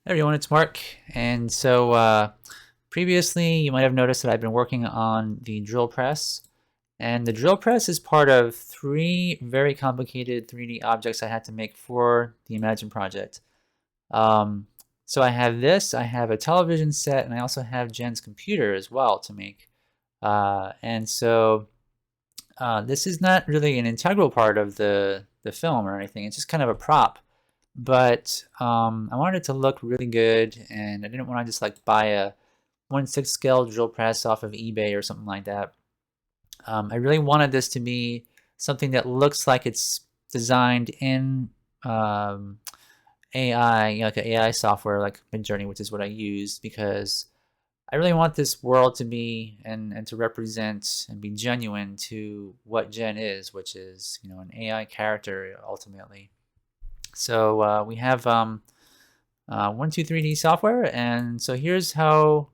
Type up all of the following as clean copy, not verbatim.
Hey everyone, it's Mark. And so previously you might have noticed that I've been working on the drill press. And the drill press is part of three very complicated 3D objects I had to make for the Imagine project. Um, so I have this, I have a television set, and I also have Jen's computer as well to make. And so this is not really an integral part of the film or anything. It's just kind of a prop. But I wanted it to look really good, and I didn't want to just like buy a 1/6 scale drill press off of eBay or something like that. I really wanted this to be something that looks like it's designed in AI, like an AI software like Midjourney, which is what I use, because I really want this world to be and to represent and be genuine to what Jen is, which is, an AI character ultimately. So we have 123D software, and so here's how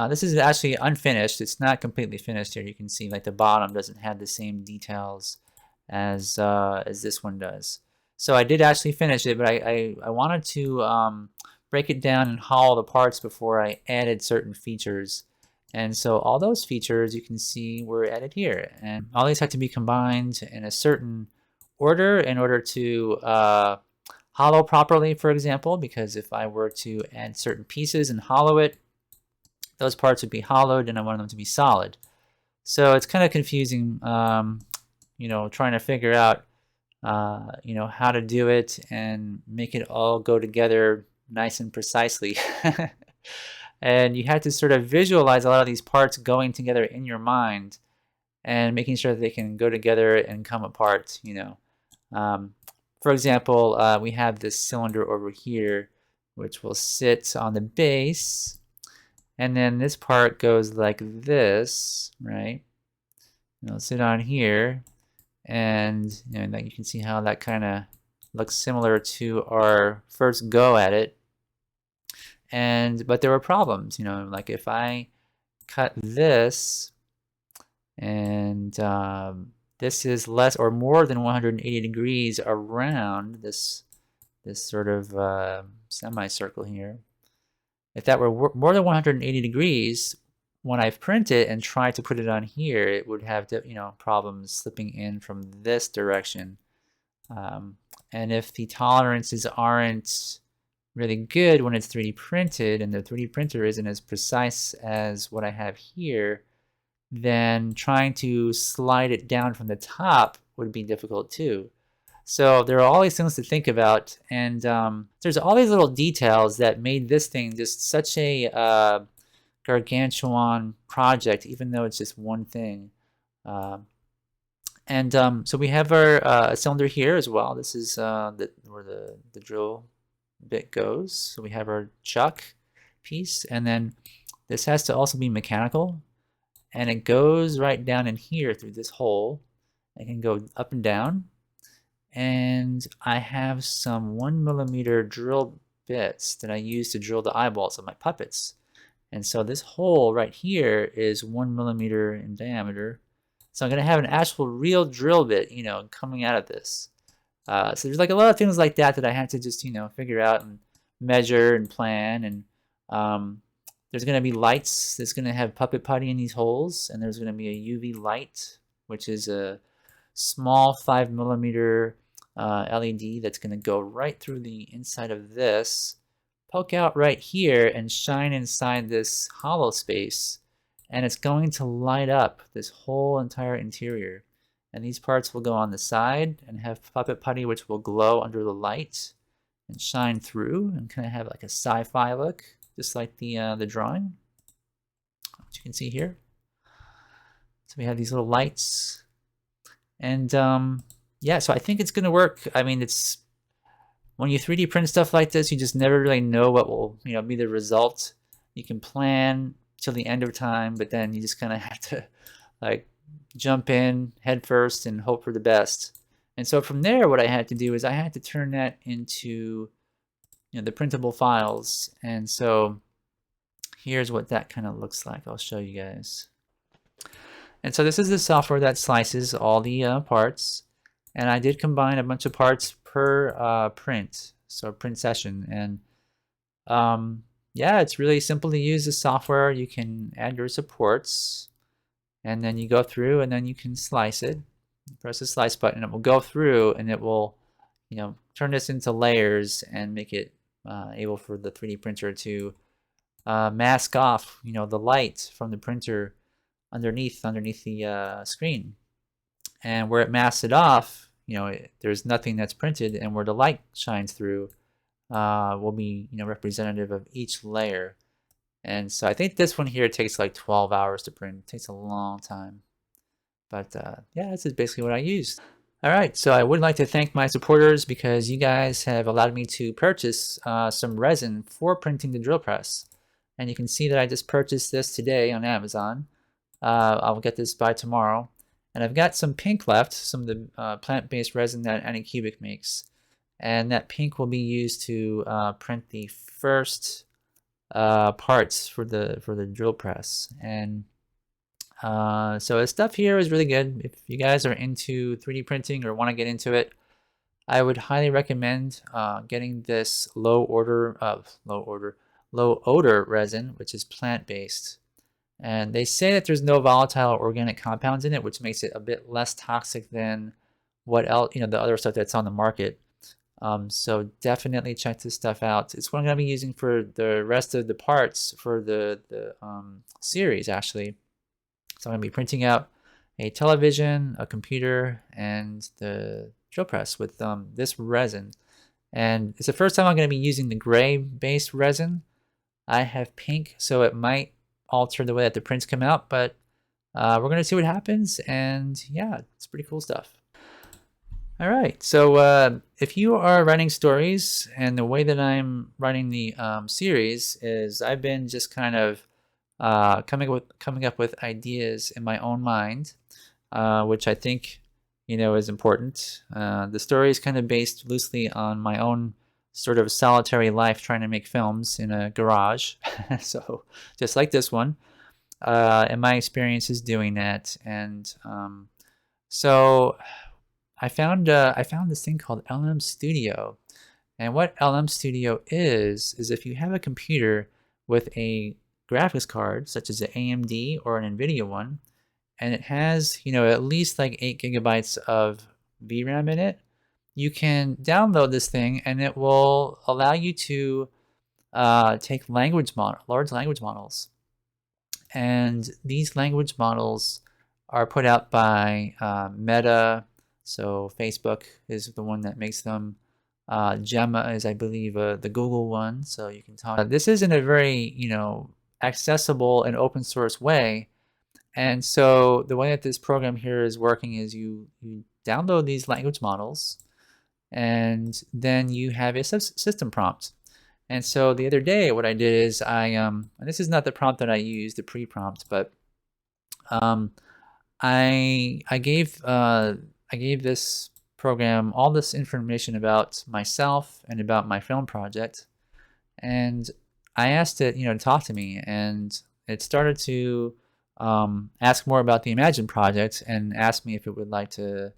this is actually unfinished. It's not completely finished here. You can see like the bottom doesn't have the same details as this one does. So I did actually finish it, but I wanted to break it down and hollow the parts before I added certain features. And so all those features you can see were added here, and all these have to be combined in a certain order in order to hollow properly, for example, because if I were to add certain pieces and hollow it, those parts would be hollowed and I want them to be solid. So it's kind of confusing, trying to figure out, how to do it and make it all go together nice and precisely. And you have to sort of visualize a lot of these parts going together in your mind and making sure that they can go together and come apart. For example, we have this cylinder over here, which will sit on the base, and then this part goes like this, right? It'll sit on here, and you can see how that kind of looks similar to our first go at it. But there were problems, like if I cut this and this is less or more than 180 degrees around this sort of semicircle here. If that were more than 180 degrees, when I print it and try to put it on here, it would have problems slipping in from this direction. And if the tolerances aren't really good when it's 3D printed and the 3D printer isn't as precise as what I have here, then trying to slide it down from the top would be difficult too. So there are all these things to think about, and there's all these little details that made this thing just such a gargantuan project, even though it's just one thing. So we have our cylinder here as well. This is where the drill bit goes. So we have our chuck piece, and then this has to also be mechanical, and it goes right down in here through this hole. It can go up and down, and I have some 1mm drill bits that I use to drill the eyeballs of my puppets. And so this hole right here is 1mm in diameter. So I'm going to have an actual real drill bit, coming out of this. So there's like a lot of things like that that I had to just, figure out and measure and plan. And there's going to be lights that's going to have puppet putty in these holes. And there's going to be a UV light, which is a small 5mm LED that's going to go right through the inside of this, poke out right here, and shine inside this hollow space. And it's going to light up this whole entire interior. And these parts will go on the side and have puppet putty, which will glow under the light and shine through and kind of have like a sci-fi look, just like the drawing, which you can see here. So we have these little lights, and yeah, so I think it's going to work. I mean, it's when you 3D print stuff like this, you just never really know what will be the result. You can plan till the end of time, but then you just kind of have to like jump in head first and hope for the best. And so from there, what I had to do is I had to turn that into the printable files. And so here's what that kind of looks like. I'll show you guys. And so this is the software that slices all the parts. And I did combine a bunch of parts per print, so print session. And Yeah, it's really simple to use the software. You can add your supports, and then you go through and then you can slice it. Press the slice button, it will go through and it will, turn this into layers and make it able for the 3D printer to mask off, the light from the printer underneath the screen. And where it masks it off, there's nothing that's printed, and where the light shines through will be, representative of each layer. And so I think this one here takes like 12 hours to print. It takes a long time. But yeah, this is basically what I used. All right, so I would like to thank my supporters because you guys have allowed me to purchase some resin for printing the drill press. And you can see that I just purchased this today on Amazon. I'll get this by tomorrow. And I've got some pink left, some of the plant-based resin that Anycubic makes. And that pink will be used to print the first parts for the drill press. And so the stuff here is really good. If you guys are into 3D printing or want to get into it, I would highly recommend getting this low odor resin, which is plant-based. And they say that there's no volatile organic compounds in it, which makes it a bit less toxic than what else, the other stuff that's on the market. So definitely check this stuff out. It's what I'm going to be using for the rest of the parts for the series, actually. So I'm going to be printing out a television, a computer, and the drill press with this resin. And it's the first time I'm going to be using the gray-based resin. I have pink, so it might alter the way that the prints come out, but we're going to see what happens. And yeah, it's pretty cool stuff. All right, so if you are writing stories, and the way that I'm writing the series is I've been just kind of coming up with ideas in my own mind, which I think is important. The story is kind of based loosely on my own sort of solitary life trying to make films in a garage, so just like this one, and my experiences doing that. And so I found this thing called LM Studio, and what LM Studio is if you have a computer with a graphics card, such as an AMD or an NVIDIA one, and it has, at least like 8 gigabytes of VRAM in it, you can download this thing and it will allow you to take large language models. And these language models are put out by Meta, so Facebook is the one that makes them. Gemma is, I believe, the Google one, so you can talk. This is in a very, accessible and open source way. And so the way that this program here is working is you download these language models, and then you have a system prompt. And so the other day, what I did is and this is not the prompt that I used, the pre-prompt, but I gave this program all this information about myself and about my film project, and I asked it, to talk to me, and it started to ask more about the Imagine project and asked me if it would like to,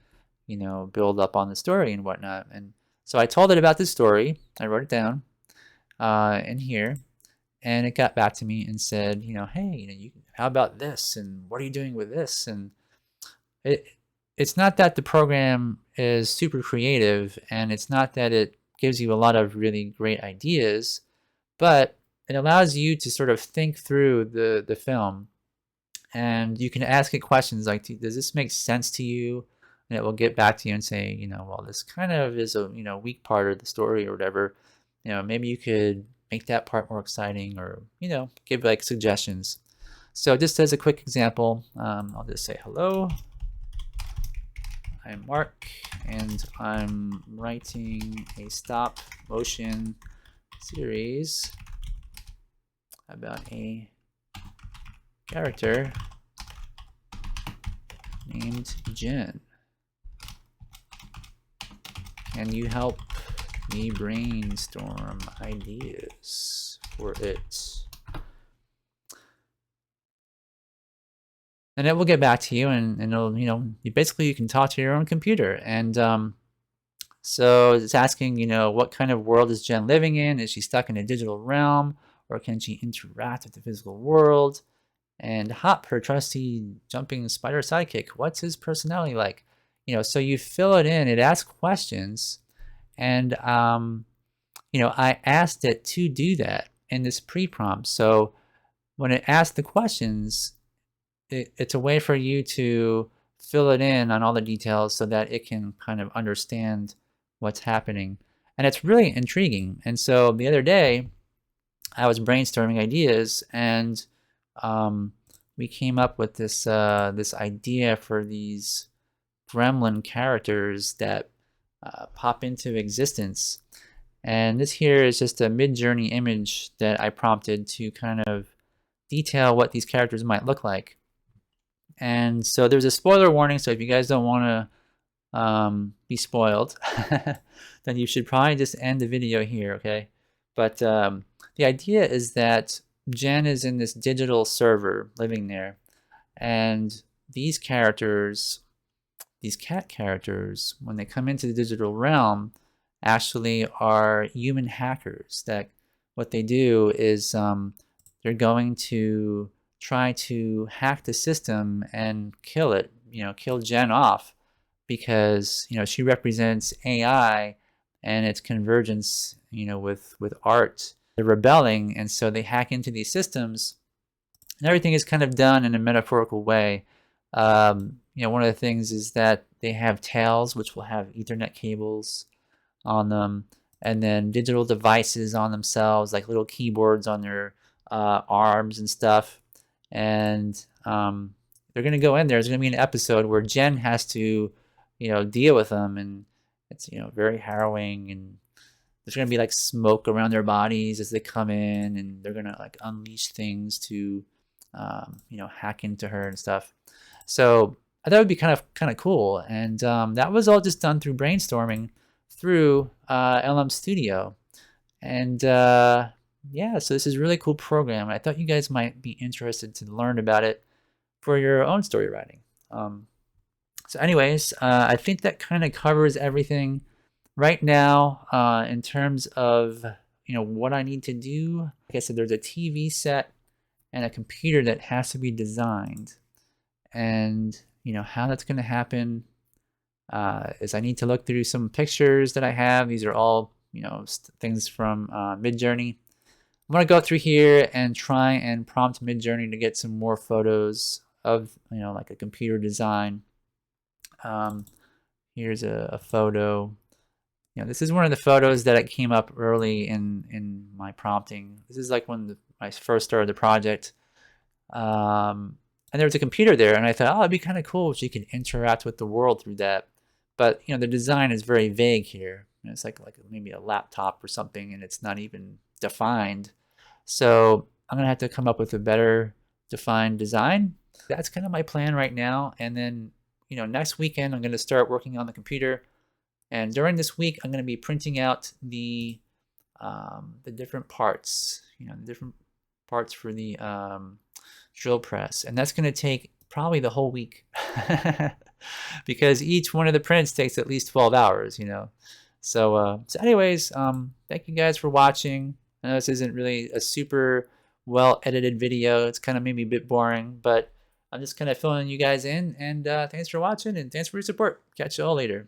build up on the story and whatnot. And so I told it about the story. I wrote it down in here, and it got back to me and said, hey, how about this? And what are you doing with this? And it's not that the program is super creative, and it's not that it gives you a lot of really great ideas, but it allows you to sort of think through the film, and you can ask it questions like, does this make sense to you? And it will get back to you and say, well, this kind of is a weak part of the story or whatever. Maybe you could make that part more exciting, or give like suggestions. So just as a quick example, I'll just say, hello, I'm Mark, and I'm writing a stop motion series about a character named Jen. Can you help me brainstorm ideas for it? And it will get back to you, and it'll, you can talk to your own computer. And So it's asking, what kind of world is Jen living in? Is she stuck in a digital realm, or can she interact with the physical world? And Hop, her trusty jumping spider sidekick, what's his personality like? So you fill it in. It asks questions, and I asked it to do that in this pre-prompt. So when it asks the questions, it's a way for you to fill it in on all the details so that it can kind of understand what's happening. And it's really intriguing. And so the other day, I was brainstorming ideas, and we came up with this idea for these gremlin characters that pop into existence. And this here is just a mid-journey image that I prompted to kind of detail what these characters might look like. And so there's a spoiler warning, so if you guys don't want to be spoiled, then you should probably just end the video here, okay? But the idea is that Jen is in this digital server living there, and these characters, these cat characters, when they come into the digital realm, actually are human hackers. That what they do is they're going to try to hack the system and kill it, kill Jen off, because she represents AI and its convergence, with art. They're rebelling, and so they hack into these systems, and everything is kind of done in a metaphorical way. One of the things is that they have tails, which will have Ethernet cables on them, and then digital devices on themselves, like little keyboards on their arms and stuff. And they're going to go in there. There's going to be an episode where Jen has to, deal with them, and it's, very harrowing. And there's going to be like smoke around their bodies as they come in, and they're going to like unleash things to, hack into her and stuff. So I thought it would be kind of cool. And that was all just done through brainstorming through LM Studio. And yeah, so this is a really cool program. I thought you guys might be interested to learn about it for your own story writing. So anyways, I think that kind of covers everything right now in terms of what I need to do. Like I said, there's a TV set and a computer that has to be designed, and how that's going to happen is I need to look through some pictures that I have. These are all things from Midjourney. I'm going to go through here and try and prompt Midjourney to get some more photos of like a computer design. Here's a photo. This is one of the photos that came up early in my prompting. This is like when I first started the project. And there was a computer there, and I thought, oh, it'd be kind of cool if you could interact with the world through that. But the design is very vague here. It's like maybe a laptop or something, and it's not even defined. So I'm gonna have to come up with a better defined design. That's kind of my plan right now. And then next weekend I'm gonna start working on the computer. And during this week I'm gonna be printing out the different parts, the different parts for the drill press, and that's gonna take probably the whole week. Because each one of the prints takes at least 12 hours, So anyways, thank you guys for watching. I know this isn't really a super well edited video. It's kind of maybe a bit boring, but I'm just kind of filling you guys in. And thanks for watching, and thanks for your support. Catch you all later.